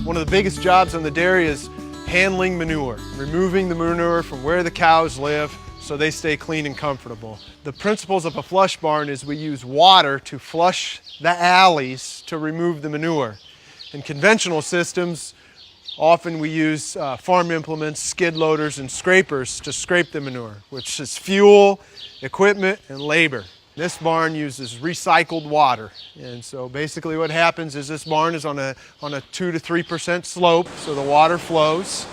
One of the biggest jobs on the dairy is handling manure, removing the manure from where the cows live so they stay clean and comfortable. The principles of a flush barn is we use water to flush the alleys to remove the manure. In conventional systems, often we use farm implements, skid loaders, and scrapers to scrape the manure, which is fuel, equipment, and labor. This barn uses recycled water, and so basically what happens is this barn is on a 2 to 3% slope, so the water flows.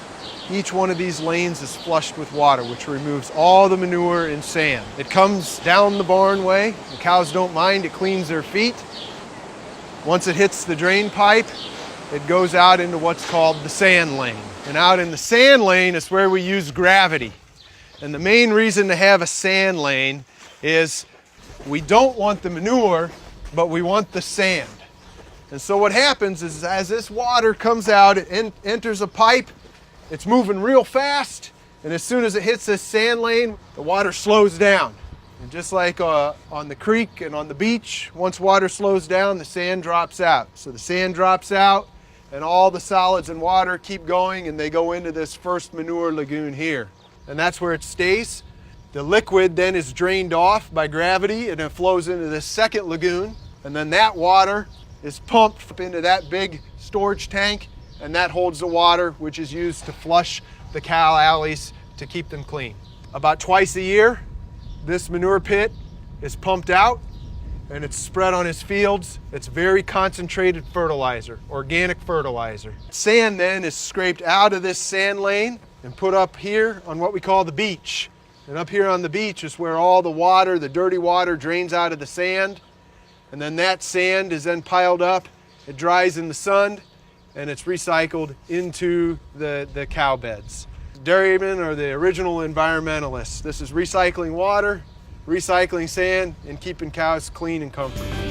Each one of these lanes is flushed with water, which removes all the manure and sand. It comes down the barn way. The cows don't mind, it cleans their feet. Once it hits the drain pipe, it goes out into what's called the sand lane. And out in the sand lane is where we use gravity. And the main reason to have a sand lane is we don't want the manure, but we want the sand. And so what happens is as this water comes out, it enters a pipe, it's moving real fast, and as soon as it hits this sand lane, the water slows down. And just like on the creek and on the beach, once water slows down, the sand drops out. So the sand drops out, and all the solids and water keep going, and they go into this first manure lagoon here. And that's where it stays. The liquid then is drained off by gravity, and it flows into the second lagoon, and then that water is pumped up into that big storage tank, and that holds the water which is used to flush the cow alleys to keep them clean. About twice a year, this manure pit is pumped out and it's spread on his fields. It's very concentrated fertilizer, organic fertilizer. Sand then is scraped out of this sand lane and put up here on what we call the beach. And up here on the beach is where all the water, the dirty water, drains out of the sand. And then that sand is then piled up, it dries in the sun, and it's recycled into the cow beds. Dairymen are the original environmentalists. This is recycling water, recycling sand, and keeping cows clean and comfortable.